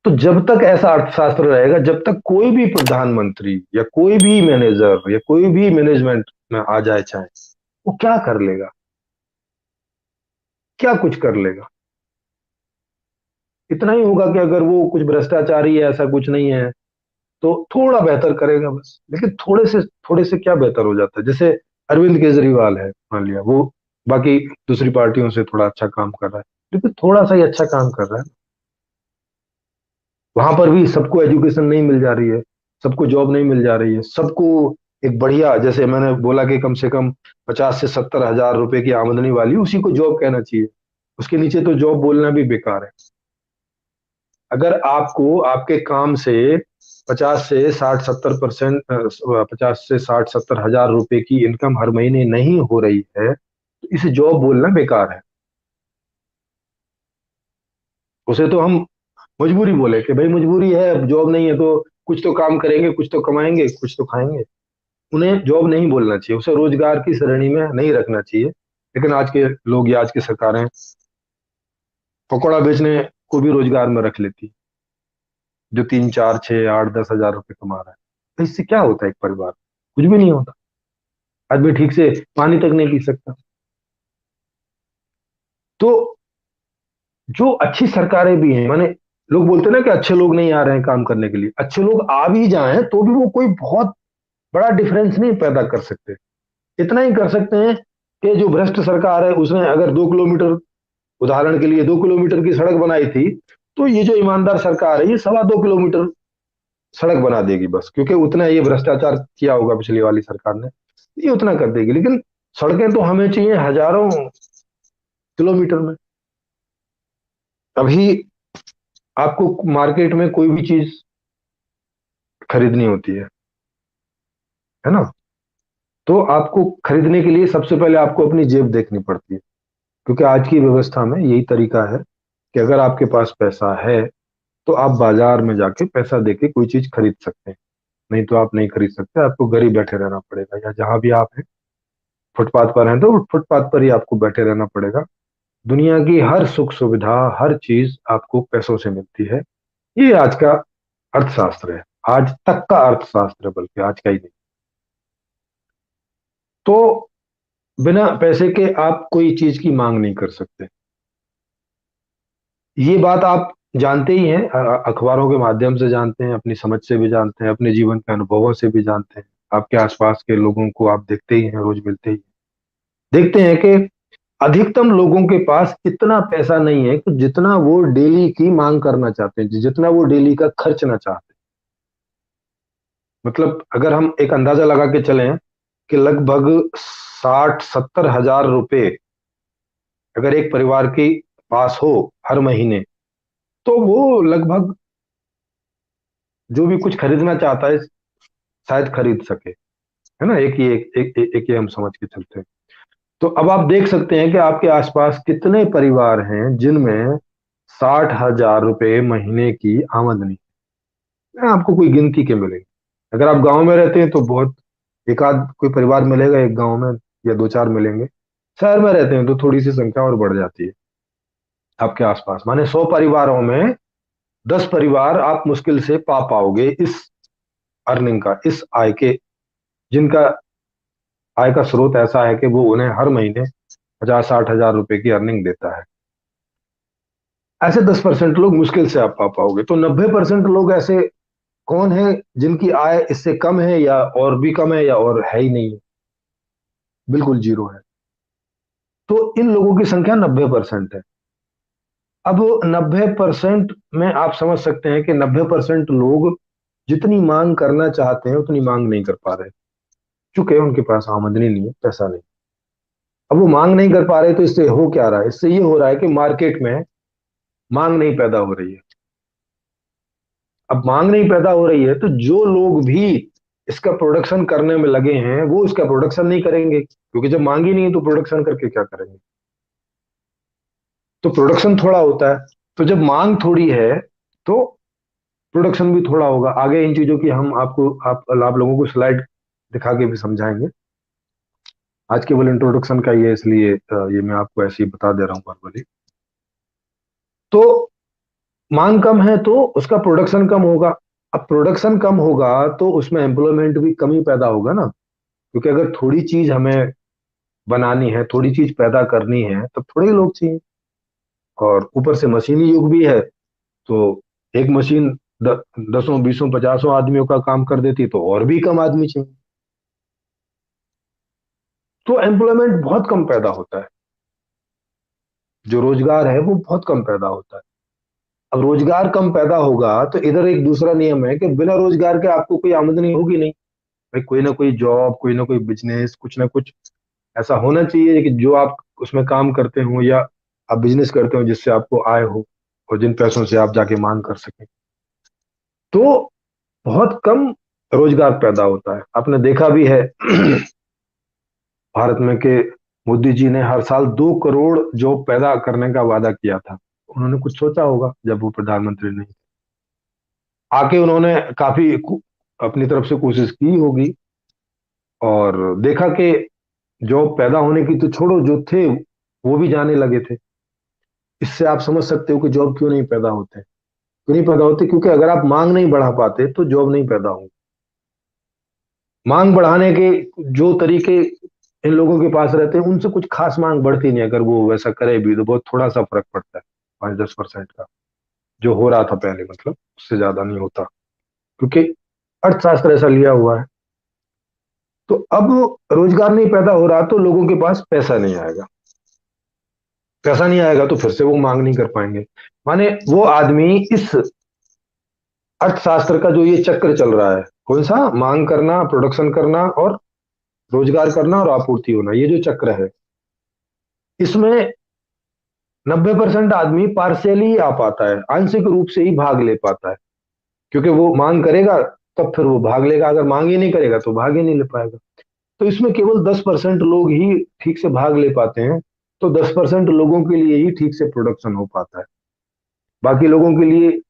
तो जब तक ऐसा अर्थशास्त्र रहेगा, जब तक कोई भी प्रधानमंत्री या कोई भी मैनेजर या कोई भी मैनेजमेंट में आ जाए चाहे, वो क्या कर लेगा? क्या कुछ कर लेगा? इतना ही होगा कि अगर वो कुछ भ्रष्टाचारी है, ऐसा कुछ नहीं है, तो थोड़ा बेहतर करेगा बस। लेकिन थोड़े से क्या बेहतर हो जाता है? जैसे अरविंद केजरीवाल है, मान लिया वो बाकी दूसरी पार्टियों से थोड़ा अच्छा काम कर रहा है, लेकिन थोड़ा सा ही अच्छा काम कर रहा है। वहां पर भी सबको एजुकेशन नहीं मिल जा रही है, सबको जॉब नहीं मिल जा रही है, सबको एक बढ़िया, जैसे मैंने बोला कि कम से कम 50 से 70 हजार रुपए की आमदनी वाली, उसी को जॉब कहना चाहिए। उसके नीचे तो जॉब बोलना भी बेकार है। अगर आपको आपके काम से 50 से 60 70%, 50 से 60 70 हजार रुपए की इनकम हर महीने नहीं हो रही है, तो इसे जॉब बोलना बेकार है। उसे तो हम मजबूरी बोले कि भाई मजबूरी है, अब जॉब नहीं है तो कुछ तो काम करेंगे, कुछ तो कमाएंगे, कुछ तो खाएंगे। उन्हें जॉब नहीं बोलना चाहिए, उसे रोजगार की श्रेणी में नहीं रखना चाहिए। लेकिन आज के लोग या आज की सरकारें पकौड़ा बेचने को भी रोजगार में रख लेती, जो 3 4 6 8 10 हजार रुपए कमा रहा है। तो इससे क्या होता है? एक परिवार कुछ भी नहीं होता, आदमी ठीक से पानी तक नहीं पी सकता। तो जो अच्छी सरकारें भी हैं, माने लोग बोलते हैं ना कि अच्छे लोग नहीं आ रहे हैं काम करने के लिए, अच्छे लोग आ भी जाएं तो भी वो कोई बहुत बड़ा डिफरेंस नहीं पैदा कर सकते। इतना ही कर सकते हैं कि जो भ्रष्ट सरकार है उसने अगर 2 किलोमीटर, उदाहरण के लिए 2 किलोमीटर की सड़क बनाई थी, तो ये जो ईमानदार सरकार है ये 2.25 किलोमीटर सड़क बना देगी बस, क्योंकि उतना ये भ्रष्टाचार किया होगा पिछली वाली सरकार ने, ये उतना कर देगी। लेकिन सड़कें तो हमें चाहिए हजारों किलोमीटर में। अभी आपको मार्केट में कोई भी चीज खरीदनी होती है ना? तो आपको खरीदने के लिए सबसे पहले आपको अपनी जेब देखनी पड़ती है, क्योंकि आज की व्यवस्था में यही तरीका है कि अगर आपके पास पैसा है तो आप बाजार में जाके पैसा देके कोई चीज खरीद सकते हैं। नहीं तो आप नहीं खरीद सकते, आपको घर ही बैठे रहना पड़ेगा, या जहां भी आप हैं फुटपाथ पर हैं तो फुटपाथ पर ही आपको बैठे रहना पड़ेगा। दुनिया की हर सुख सुविधा, हर चीज आपको पैसों से मिलती है। ये आज का अर्थशास्त्र है, आज तक का अर्थशास्त्र है, बल्कि आज का ही नहीं। तो बिना पैसे के आप कोई चीज की मांग नहीं कर सकते। ये बात आप जानते ही हैं, अखबारों के माध्यम से जानते हैं, अपनी समझ से भी जानते हैं, अपने जीवन के अनुभवों से भी जानते हैं। आपके आसपास के लोगों को आप देखते ही हैं, रोज मिलते ही हैं। देखते हैं कि अधिकतम लोगों के पास इतना पैसा नहीं है कि जितना वो डेली की मांग करना चाहते हैं, जितना वो डेली का खर्चना चाहते हैं। मतलब अगर हम एक अंदाजा लगा के चलें कि लगभग 60 70 हजार रुपए अगर एक परिवार के पास हो हर महीने, तो वो लगभग जो भी कुछ खरीदना चाहता है शायद खरीद सके, है ना? एक ये हम समझ के चलते हैं। तो अब आप देख सकते हैं कि आपके आसपास कितने परिवार हैं जिनमें 60 हजार रुपए महीने की आमदनी है। आपको कोई गिनती के मिलेंगे। अगर आप गांव में रहते हैं तो बहुत एक आध कोई परिवार मिलेगा एक गांव में, या 2 4 मिलेंगे। शहर में रहते हैं तो थोड़ी सी संख्या और बढ़ जाती है। आपके आसपास माने 100 परिवारों में 10 परिवार आप मुश्किल से पा पाओगे इस अर्निंग का, इस आय के, जिनका आय का स्रोत ऐसा है कि वो उन्हें हर महीने 50 60 हजार रुपए की अर्निंग देता है। ऐसे 10% लोग मुश्किल से आप पा पाओगे। तो 90% लोग ऐसे कौन है जिनकी आय इससे कम है, या और भी कम है, या और है ही नहीं है, बिल्कुल जीरो है। तो इन लोगों की संख्या 90% है। अब 90% में आप समझ सकते हैं कि 90% लोग जितनी मांग करना चाहते हैं उतनी मांग नहीं कर पा रहे, चूंकि उनके पास आमदनी नहीं है, पैसा नहीं। अब वो मांग नहीं कर पा रहे तो इससे हो क्या रहा है? इससे ये हो रहा है कि मार्केट में मांग नहीं पैदा हो रही है। अब मांग नहीं पैदा हो रही है तो जो लोग भी इसका प्रोडक्शन करने में लगे हैं वो इसका प्रोडक्शन नहीं करेंगे, क्योंकि जब मांग ही नहीं है तो प्रोडक्शन करके क्या करेंगे? तो प्रोडक्शन थोड़ा होता है। तो जब मांग थोड़ी है तो प्रोडक्शन भी थोड़ा होगा। आगे इन चीजों की हम आप लोगों को स्लाइड दिखा के भी समझाएंगे। आज केवल इंट्रोडक्शन का ही है, इसलिए ये मैं आपको ऐसे ही बता दे रहा हूँ वर्बली। तो मांग कम है तो उसका प्रोडक्शन कम होगा। अब प्रोडक्शन कम होगा तो उसमें एम्प्लॉयमेंट भी कम ही पैदा होगा ना, क्योंकि अगर थोड़ी चीज हमें बनानी है, थोड़ी चीज पैदा करनी है, तब थोड़े ही लोग चाहिए। और ऊपर से मशीनी युग भी है, तो एक मशीन दसों बीसों पचासों आदमियों का काम कर देती तो और भी कम आदमी चाहिए। तो एम्प्लॉयमेंट बहुत कम पैदा होता है, जो रोजगार है वो बहुत कम पैदा होता है। अब रोजगार कम पैदा होगा तो इधर एक दूसरा नियम है कि बिना रोजगार के आपको कोई आमदनी होगी नहीं। भाई कोई ना कोई जॉब, कोई ना कोई बिजनेस, कुछ ना कुछ ऐसा होना चाहिए कि जो आप उसमें काम करते हो या आप बिजनेस करते हो जिससे आपको आय हो, और जिन पैसों से आप जाके मांग कर सकें। तो बहुत कम रोजगार पैदा होता है। आपने देखा भी है भारत में कि मोदी जी ने हर साल 2 करोड़ जॉब पैदा करने का वादा किया था। उन्होंने कुछ सोचा होगा जब वो प्रधानमंत्री नहीं थे। आके उन्होंने काफी अपनी तरफ से कोशिश की होगी, और देखा कि जॉब पैदा होने की तो छोड़ो, जो थे वो भी जाने लगे थे। इससे आप समझ सकते हो कि जॉब क्यों नहीं पैदा होते। क्यों नहीं पैदा होते? क्योंकि अगर आप मांग नहीं बढ़ा पाते तो जॉब नहीं पैदा होंगी। मांग बढ़ाने के जो तरीके इन लोगों के पास रहते हैं, उनसे कुछ खास मांग बढ़ती नहीं। अगर वो वैसा करे भी तो बहुत थोड़ा सा फर्क पड़ता है, 5-10% का, जो हो रहा था पहले, मतलब उससे ज्यादा नहीं होता, क्योंकि अर्थशास्त्र ऐसा लिया हुआ है। तो अब रोजगार नहीं पैदा हो रहा तो लोगों के पास पैसा नहीं आएगा। पैसा नहीं आएगा तो फिर से वो मांग नहीं कर पाएंगे। माने वो आदमी इस अर्थशास्त्र का जो ये चक्र चल रहा है, कौन सा, मांग करना, प्रोडक्शन करना और रोजगार करना और आपूर्ति होना, ये जो चक्र है, इसमें 90% आदमी पार्शियली आ पाता है, आंशिक रूप से ही भाग ले पाता है। क्योंकि वो मांग करेगा तब फिर वो भाग लेगा, अगर मांग ही नहीं करेगा तो भाग ही नहीं ले पाएगा। तो इसमें केवल 10% लोग ही ठीक से भाग ले पाते हैं। तो 10% लोगों के लिए ही ठीक से प्रोडक्शन हो पाता है। बाकी लोगों के लिए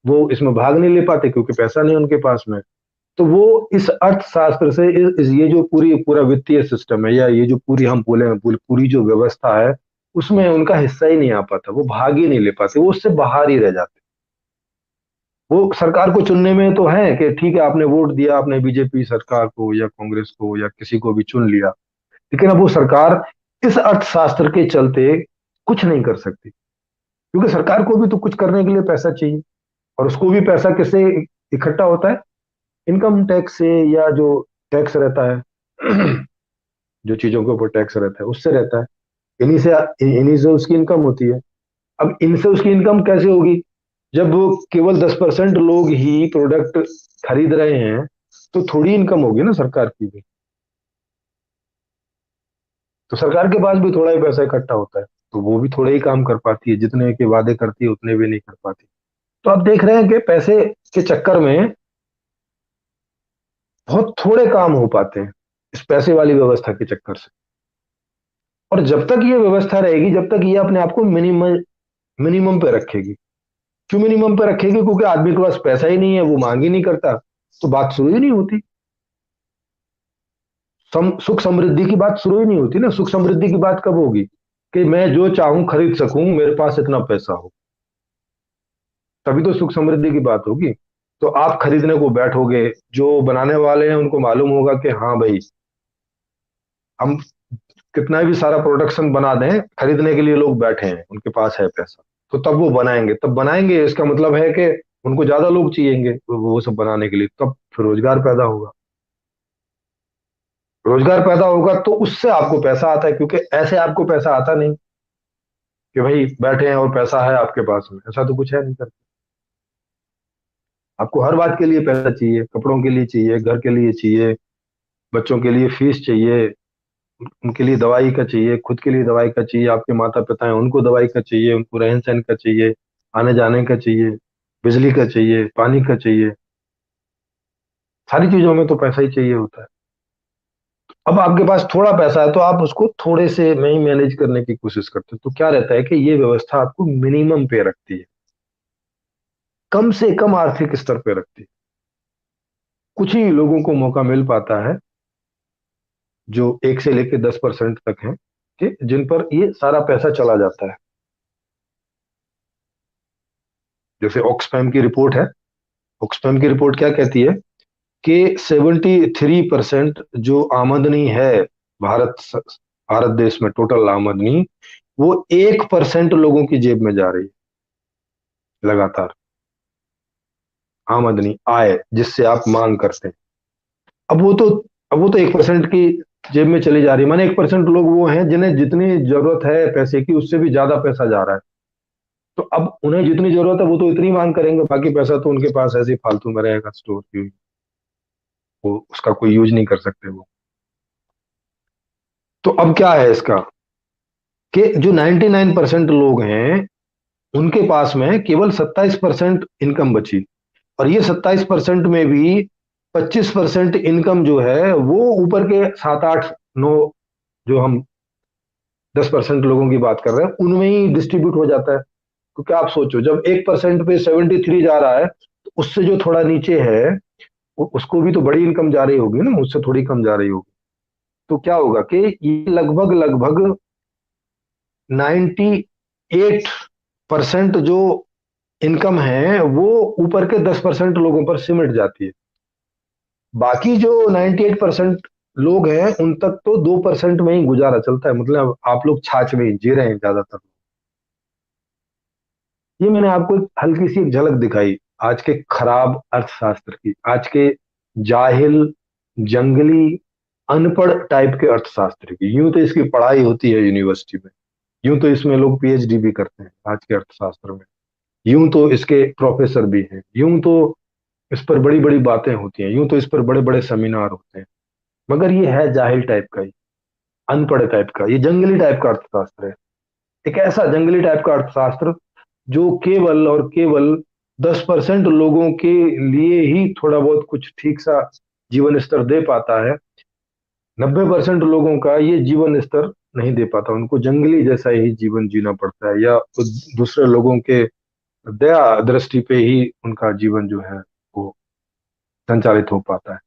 वो इसमें भाग नहीं ले पाते क्योंकि पैसा नहीं उनके पास में। तो वो इस अर्थशास्त्र से ये जो पूरा वित्तीय सिस्टम है, या ये जो पूरी हम बोले पूरी जो व्यवस्था है, उसमें उनका हिस्सा ही नहीं आ पाता। वो भाग ही नहीं ले पाते, वो उससे बाहर ही रह जाते। वो सरकार को चुनने में तो है कि ठीक है, आपने वोट दिया, आपने बीजेपी सरकार को या कांग्रेस को या किसी को भी चुन लिया, लेकिन अब वो सरकार इस अर्थशास्त्र के चलते कुछ नहीं कर सकती, क्योंकि सरकार को भी तो कुछ करने के लिए पैसा चाहिए। और उसको भी पैसा किससे इकट्ठा होता है? इनकम टैक्स से, या जो टैक्स रहता है जो चीजों के ऊपर टैक्स रहता है उससे रहता है। इन्हीं से उसकी इनकम होती है। अब इनसे उसकी इनकम कैसे होगी जब वो केवल 10% लोग ही प्रोडक्ट खरीद रहे हैं? तो थोड़ी इनकम होगी ना सरकार की भी। तो सरकार के पास भी थोड़ा ही पैसा इकट्ठा होता है, तो वो भी थोड़े ही काम कर पाती है, जितने के वादे करती है उतने भी नहीं कर पाती। तो आप देख रहे हैं कि पैसे के चक्कर में बहुत थोड़े काम हो पाते हैं, इस पैसे वाली व्यवस्था के चक्कर से। और जब तक ये व्यवस्था रहेगी, जब तक ये अपने आप को मिनिमम मिनिमम पे रखेगी। क्यों मिनिमम पे रखेगी? क्योंकि आदमी के पास पैसा ही नहीं है, वो मांग ही नहीं करता, तो बात शुरू ही नहीं होती। सुख समृद्धि की बात शुरू ही नहीं होती ना। सुख समृद्धि की बात कब होगी? कि मैं जो चाहूं खरीद सकूं, मेरे पास इतना पैसा हो, तभी तो सुख समृद्धि की बात होगी। तो आप खरीदने को बैठोगे, जो बनाने वाले हैं उनको मालूम होगा कि हाँ भाई, हम कितना भी सारा प्रोडक्शन बना दें, खरीदने के लिए लोग बैठे हैं, उनके पास है पैसा, तो तब वो बनाएंगे। तब बनाएंगे इसका मतलब है कि उनको ज्यादा लोग चाहिएंगे वो सब बनाने के लिए, तब फिर रोजगार पैदा होगा। रोजगार पैदा होगा तो उससे आपको पैसा आता है, क्योंकि ऐसे आपको पैसा आता नहीं कि भाई बैठे हैं और पैसा है आपके पास में, ऐसा तो कुछ है नहीं करते। आपको हर बात के लिए पैसा चाहिए, कपड़ों के लिए चाहिए, घर के लिए चाहिए, बच्चों के लिए फीस चाहिए, उनके लिए दवाई का चाहिए, खुद के लिए दवाई का चाहिए, आपके माता पिता हैं उनको दवाई का चाहिए, उनको रहन सहन का चाहिए, आने जाने का चाहिए, बिजली का चाहिए, पानी का चाहिए। सारी चीजों में तो पैसा ही चाहिए होता है। अब आपके पास थोड़ा पैसा है तो आप उसको थोड़े से में ही मैनेज करने की कोशिश करते हो। तो क्या रहता है कि ये व्यवस्था आपको मिनिमम पे रखती है, कम से कम आर्थिक स्तर पे रखती है। कुछ ही लोगों को मौका मिल पाता है, जो 1 से लेकर 10% तक हैं, कि जिन पर ये सारा पैसा चला जाता है। जैसे ऑक्सफैम की रिपोर्ट है, ऑक्सफैम की रिपोर्ट क्या कहती है कि 73% जो आमदनी है भारत देश में, टोटल आमदनी, वो 1% लोगों की जेब में जा रही है लगातार। आमदनी, आय, जिससे आप मांग करते हैं, अब वो तो अब वो तो 1% की जेब में चली जा रही है। माने 1% लोग वो हैं जिन्हें जितनी जरूरत है पैसे की, उससे भी ज्यादा पैसा जा रहा है। तो अब उन्हें जितनी जरूरत है वो तो इतनी मांग करेंगे, बाकी पैसा तो उनके पास ऐसे ही फालतू में रहेगा स्टोर की हुई, वो उसका कोई यूज नहीं कर सकते वो। तो अब क्या है इसका, कि जो 99% लोग हैं उनके पास में केवल 27% इनकम बची, और ये 27% में भी 25% इनकम जो है वो ऊपर के 7 8 9, जो हम 10% लोगों की बात कर रहे हैं, उनमें ही डिस्ट्रीब्यूट हो जाता है। क्योंकि आप सोचो, जब 1% पे 73 जा रहा है, तो उससे जो थोड़ा नीचे है उसको भी तो बड़ी इनकम जा रही होगी ना, उससे थोड़ी कम जा रही होगी। तो क्या होगा कि ये लगभग लगभग 98% जो इनकम है वो ऊपर के 10% लोगों पर सिमट जाती है। बाकी जो 98% लोग हैं उन तक तो 2% में ही गुजारा चलता है। मतलब आप लोग छाछ में ही जी रहे हैं ज्यादातर। ये मैंने आपको एक हल्की सी एक झलक दिखाई आज के खराब अर्थशास्त्र की, आज के जाहिल, जंगली, अनपढ़ टाइप के अर्थशास्त्र की। यूं तो इसकी पढ़ाई होती है यूनिवर्सिटी में, यूं तो इसमें लोग पीएचडी भी करते हैं आज के अर्थशास्त्र में, यूं तो इसके प्रोफेसर भी हैं, यूं तो इस पर बड़ी बड़ी बातें होती हैं, यूं तो इस पर बड़े बड़े सेमिनार होते हैं। मगर ये है जाहिल टाइप का ही, अनपढ़ टाइप का, ये जंगली टाइप का अर्थशास्त्र है। एक ऐसा जंगली टाइप का अर्थशास्त्र जो केवल और केवल 10% लोगों के लिए ही थोड़ा बहुत कुछ ठीक सा जीवन स्तर दे पाता है। 90% लोगों का ये जीवन स्तर नहीं दे पाता, उनको जंगली जैसा ही जीवन जीना पड़ता है, या दूसरे लोगों के दया दृष्टि पे ही उनका जीवन जो है वो संचालित हो पाता है।